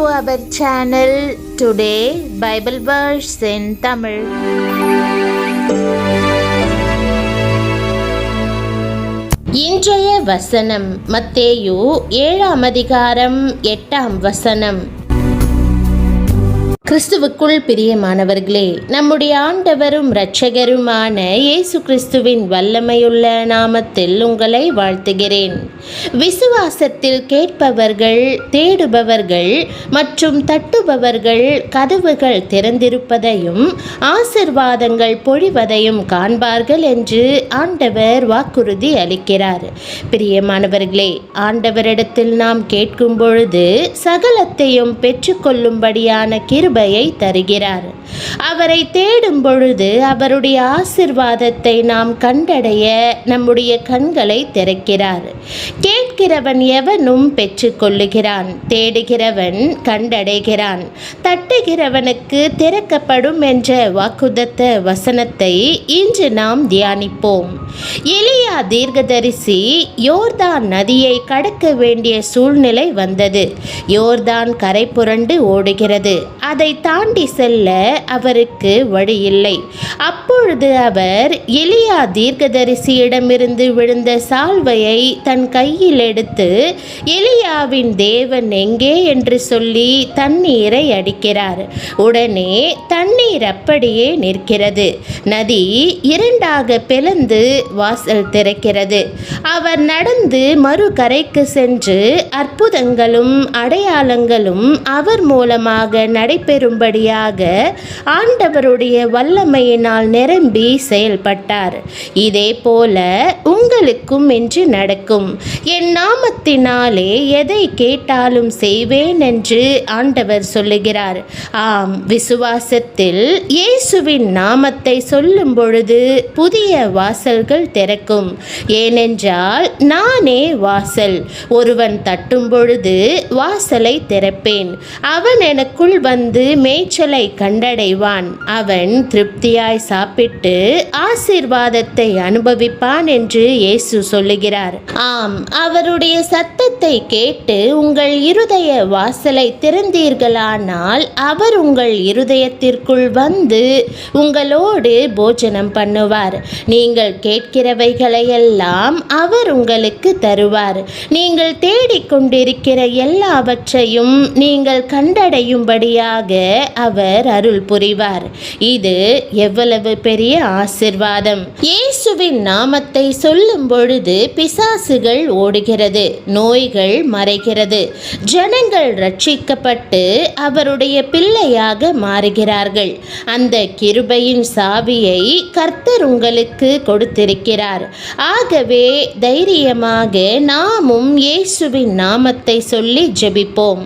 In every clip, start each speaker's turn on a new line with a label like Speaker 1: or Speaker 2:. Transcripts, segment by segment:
Speaker 1: our channel. Today Bible verse in Tamil. இன்றைய வசனம் மத்தேயு 7ஆம் அதிகாரம் 8ஆம் வசனம். கிறிஸ்துவுக்குள் பிரியமானவர்களே, நம்முடைய ஆண்டவரும் இரட்சகருமான இயேசு கிறிஸ்துவின் வல்லமையுள்ள நாமத்தில் உங்களை வாழ்த்துகிறேன். விசுவாசத்தில் கேட்பவர்கள், தேடுபவர்கள் மற்றும் தட்டுபவர்கள் கதவுகள் திறந்திருப்பதையும் ஆசிர்வாதங்கள் பொழிவதையும் காண்பார்கள் என்று ஆண்டவர் வாக்குறுதி அளிக்கிறார். பிரியமானவர்களே, ஆண்டவரிடத்தில் நாம் கேட்கும் பொழுது சகலத்தையும் பெற்றுக்கொள்ளும்படியான கிருபையை தருகிறார். அவரை தேடும் பொழுது அவருடைய ஆசிர்வாதத்தை நாம் கண்டடைய நம்முடைய கண்களை திறக்கிறார். கேட்கிறவன் எவனும் பெற்றுக்கொள்ளுகிறான், தேடுகிறவன் கண்டடைகிறான், தட்டுகிறவனுக்கு திறக்கப்படும் என்ற வாக்குத்தத்த வசனத்தை இன்று நாம் தியானிப்போம். எலியா தீர்க்கதரிசி யோர்தான் நதியை கடக்க வேண்டிய சூழ்நிலை வந்தது. யோர்தான் கரை புரண்டு ஓடுகிறது. அதை தாண்டி செல்ல அவருக்கு வழி இல்லை. அப்பொழுது அவர் எலியா தீர்க்கதரிசியிடமிருந்து விழுந்த சால்வையை தன் கையில் எடுத்து எலியாவின் தேவன் எங்கே என்று சொல்லி தண்ணீரை அடிக்கிறார். உடனே தண்ணீர் அப்படியே நிற்கிறது. நதி இரண்டாக பிளந்து வாசல் திறக்கிறது. அவர் நடந்து மறு கரைக்கு சென்று அற்புதங்களும் அடையாளங்களும் அவர் மூலமாக நடைபெறும்படியாக ஆண்டவருடைய வல்லமையினால் நிரம்பி செயல்பட்டார். இதே போல உங்களுக்கும் இன்று நடக்கும். என் நாமத்தினாலே எதை கேட்டாலும் செய்வேன் என்று ஆண்டவர் சொல்லுகிறார். ஆம், விசுவாசத்தில் இயேசுவின் நாமத்தை சொல்லும் பொழுது புதிய வாசல்கள் திறக்கும். ஏனென்றால் நானே வாசல். ஒருவன் தட்டும் பொழுது வாசலை திறப்பேன். அவன் எனக்குள் வந்து மேய்ச்சலை கண்டடைவான். அவன் திருப்தியாய் சாப்பிட்டு ஆசீர்வாதத்தை அனுபவிப்பான் என்று இயேசு சொல்லுகிறார். ஆம், அவருடைய சத்தத்தை கேட்டு உங்கள் இருதய வாசலை திறந்தீர்களானால் அவர் உங்கள் இருதயத்திற்குள் வந்து உங்களோடு போஜனம் பண்ணுவார். நீங்கள் கேட்கிறவைகளையெல்லாம் அவர் உங்களுக்கு தருவார். நீங்கள் தேடிக்கொண்டிருக்கிற எல்லாவற்றையும் நீங்கள் கண்டடையும்படியாக அவர் அருள் புரிவார். இது எவ்வளவு பெரிய ஆசீர்வாதம்! இயேசுவின் நாமத்தை சொல்லும் பொழுது பிசாசுகள் ஓடுகிறது, நோய்கள் மறைகிறது, ஜனங்கள் ரட்சிக்கப்பட்டு அவருடைய பிள்ளையாக மாறுகிறார்கள். அந்த கிருபையின் சாவியை கர்த்தர் உங்களுக்கு கொடுத்திருக்கிறார். ஆகவே தைரியமாக நாமும் இயேசுவின் நாமத்தை சொல்லி ஜெபிப்போம்.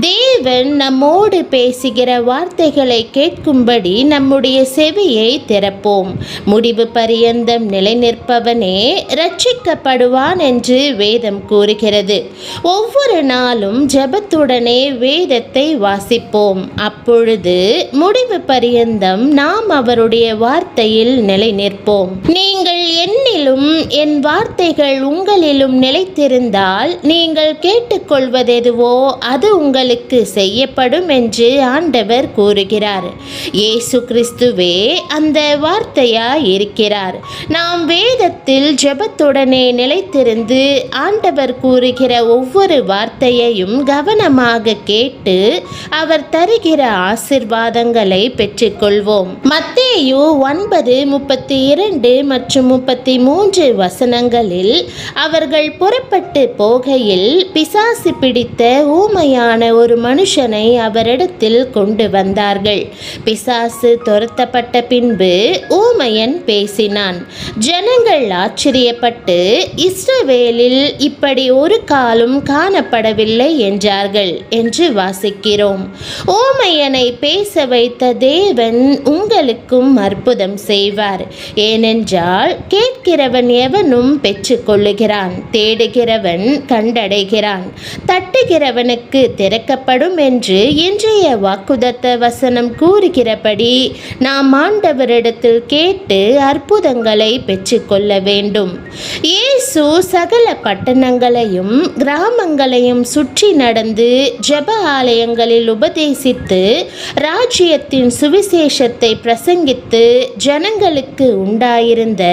Speaker 1: தேவன் நம்மோடு பேசுகிற வார்த்தைகளை கேட்கும்படி நம்முடைய செவியை திறப்போம். முடிவு பரியந்தம் நிலை நிற்பவனே ரட்சிக்கப்படுவான் என்று வேதம் கூறுகிறது. ஒவ்வொரு நாளும் ஜெபத்துடனே வேதத்தை வாசிப்போம். அப்பொழுது முடிவு பரியந்தம் நாம் அவருடைய வார்த்தையில் நிலை நிற்போம். நீங்கள் என்னிலும் என் வார்த்தைகள் உங்களிலும் நிலைத்திருந்தால் நீங்கள் கேட்டுக்கொள்வதெதுவோ அது உங்களுக்கு செய்யப்படும் என்று ஆண்டவர் கூறுகிறார். இயேசு கிறிஸ்துவே அந்த வார்த்தையாய் இருக்கிறார். நாம் வேதத்தில் ஜெபத்துடனே நிலைத்திருந்து ஆண்டவர் கூறுகிற ஒவ்வொரு வார்த்தையையும் கவனமாக கேட்டு அவர் தருகிற ஆசீர்வாதங்களை பெற்றுக்கொள்வோம். மத்தேயு 9:32 மற்றும் 33 வசனங்களில் அவர்கள் புறப்பட்டு போகையில் பிசாசு பிடித்த ஊமையான ஒரு மனுஷனை அவரிடத்தில் கொண்டு வந்தார்கள். பிசாசு துரத்தப்பட்ட பின்பு ஊமையன் பேசினான். ஜனங்கள் ஆச்சரியப்பட்டு இஸ்ரவேலில் இப்படி ஒரு காலம் காணப்படவில்லை என்றார்கள் என்று வாசிக்கிறோம். ஊமையனை பேச வைத்த தேவன் உங்களுக்கும் அற்புதம் செய்வார். ஏனென்றால் கேட்கிற கேட்கிறவன் எவனும் பெற்றுக்கொள்ளுகிறான், தேடுகிறவன் கண்டடைகிறான், தட்டுகிறவனுக்கு திறக்கப்படும் என்று இன்றைய வாக்குதத்த வசனம் கூறுகிறபடி நாம் ஆண்டவரிடத்தில் கேட்டு அற்புதங்களை பெற்றுக்கொள்ள வேண்டும். இயேசு சகல பட்டணங்களையும் கிராமங்களையும் சுற்றி நடந்து ஜெப ஆலயங்களில் உபதேசித்து ராஜ்யத்தின் சுவிசேஷத்தை பிரசங்கித்து ஜனங்களுக்கு உண்டாயிருந்த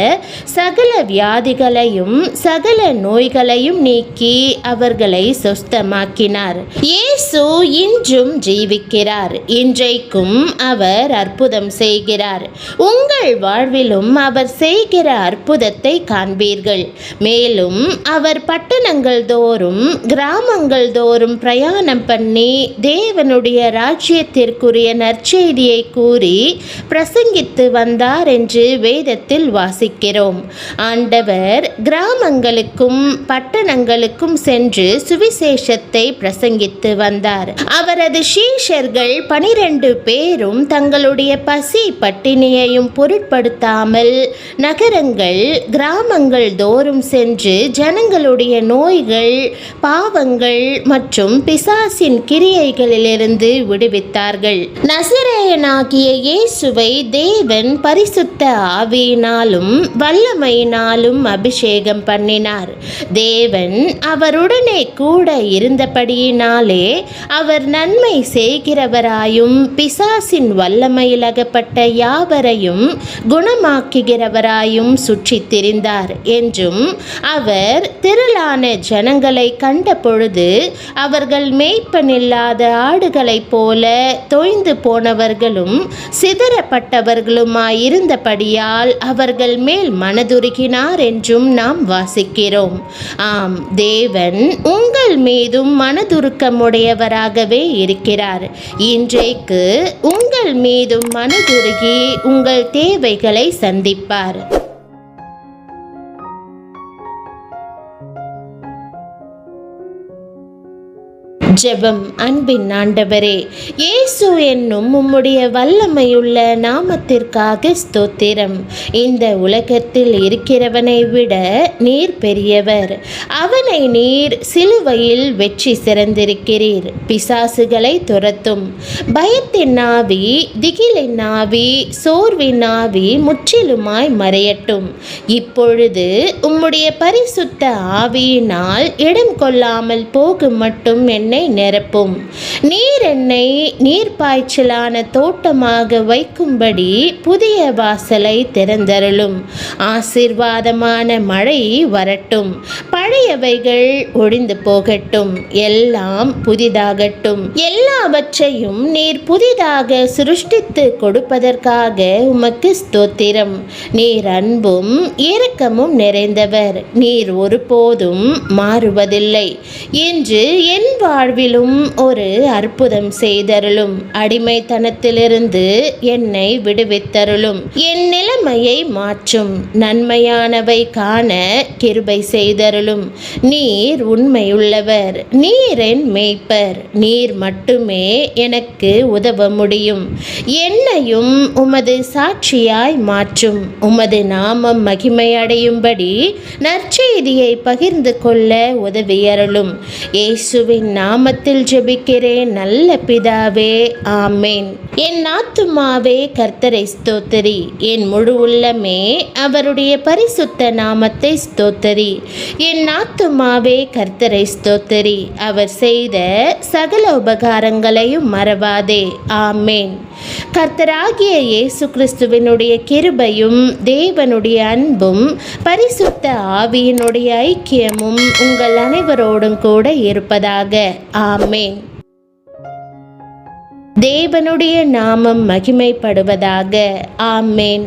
Speaker 1: சகல வியாதிகளையும் சகல நோய்களையும் நீக்கி அவர்களை சொஸ்தமாக்கினார். இயேசு இன்றும் ஜீவிக்கிறார். இன்றைக்கும் அவர் அற்புதம் செய்கிறார். உங்கள் வாழ்விலும் அவர் செய்கிற அற்புதத்தை காண்பீர்கள். மேலும் அவர் பட்டணங்கள் தோறும் கிராமங்கள் தோறும் பிரயாணம் பண்ணி தேவனுடைய ராஜ்யத்திற்குரிய நற்செய்தியை கூறி பிரசங்கித்து வந்தார் என்று வேதத்தில் வாசிக்கிறோம். ஆண்டவர் கிராமங்களுக்கும் பட்டணங்களுக்கும் சென்று சுவிசேஷத்தை பிரசங்கித்து வந்தார். அவரது சீஷர்கள் 12 பேரும் தங்களுடைய பசி பட்டினியையும் பொருட்படுத்தாமல் நகரங்கள் கிராமங்கள் தோறும் சென்று ஜனங்களுடைய நோய்கள், பாவங்கள் மற்றும் பிசாசின் கிரியைகளிலிருந்து விடுவித்தார்கள். நசரேயனாகிய இயேசுவை தேவன் பரிசுத்த ஆவியினாலும் வல்லமையினாலும் அபிஷேகம் பண்ணினார். தேவன் அவருடனே கூட இருந்தபடியினாலே அவர் நன்மை செய்கிறவராயும் பிசாசின் வல்லமையில் அகப்பட்ட யாவரையும் குணமாக்குகிறவராயும் சுற்றித் திரிந்தார் என்றும், அவர் திரளான ஜனங்களை கண்ட பொழுது அவர்கள் மேய்ப்பனில்லாத ஆடுகளைப் போல தொய்ந்து போனவர்களும் சிதறப்பட்டவர்களுமாயிருந்தபடியால் அவர்கள் மேல் மனதுருகினார் என்றும் நாம் வாசிக்கிறோம். ஆம், தேவன் உங்கள் மீதும் மனதுருக்கமுடையவராகவே இருக்கிறார். இன்றைக்கு உங்கள் மீதும் மனதுருகி உங்கள் தேவைகளை சந்திப்பார். ஜெபம். அன்பின் ஆண்டவரே, இயேசு என்னும் உம்முடைய வல்லமையுள்ள நாமத்திற்காக ஸ்தோத்திரம். இந்த உலகத்தில் இருக்கிறவனை விட நீர் பெரியவர். அவனை நீர் சிலுவையில் வெற்றி சிறந்திருக்கிறீர். பிசாசுகளை துரத்தும். பயத்தின் ஆவி, திகிலின் ஆவி, சோர்வின் ஆவி முற்றிலுமாய் மறையட்டும். இப்பொழுது உம்முடைய பரிசுத்த ஆவியினால் இடம் கொள்ளாமல் போகும் மட்டும் என்னை நிரப்பும். நீர் என்னை நீர்ப்பாய்ச்சலான தோட்டமாக வைக்கும்படி புதிய வாசலை திறந்தருளும். ஆசீர்வாதமான மழை வரட்டும். பழையவைகள் ஒழிந்து போகட்டும். எல்லாம் புதிதாகட்டும். எல்லாவற்றையும் நீர் புதிதாக சிருஷ்டித்து கொடுப்பதற்காக உமக்கு ஸ்தோத்திரம். நீர் அன்பும் இரக்கமும் நிறைந்தவர். நீர் ஒருபோதும் மாறுவதில்லை. இன்று என் வாழ்விலும் ஒரு அற்புதம் செய்தருளும். அடிமைத்தனத்திலிருந்து என்னை விடுவித்தருளும். என் நிலைமையை மாற்றும். நன்மையானவை காண கிருபை செய்தருளும். நீர் உண்மையுள்ளவர். நீர் என் மேய்ப்பர். நீர் மட்டுமே எனக்கு உதவ முடியும். என்னையும் உமது சாட்சியாய் மாற்றும். உமது நாமம் மகிமையடையும்படி நற்செய்தியை பகிர்ந்து கொள்ள உதவியருளும். இயேசுவின் நாமத்தில் ஜெபிக்கிறேன் நல்ல பிதாவே, ஆமேன். என் ஆத்துமாவே கர்த்தரை ஸ்தோத்தரி. என் முழு உள்ளமே அவருடைய பரிசுத்த நாமத்தை ஸ்தோத்தரி. என் ஆத்துமாவே கர்த்தரை ஸ்தோத்தரி. அவர் செய்த சகல உபகாரங்களையும் மறவாதே. ஆமேன். கர்த்தராகிய இயேசு கிறிஸ்துவினுடைய கிருபையும் தேவனுடைய அன்பும் பரிசுத்த ஆவியினுடைய ஐக்கியமும் உங்கள் அனைவரோடும் கூட இருப்பதாக. ஆமேன். தேவனுடைய நாமம் மகிமைப்படுவதாக. ஆமேன்.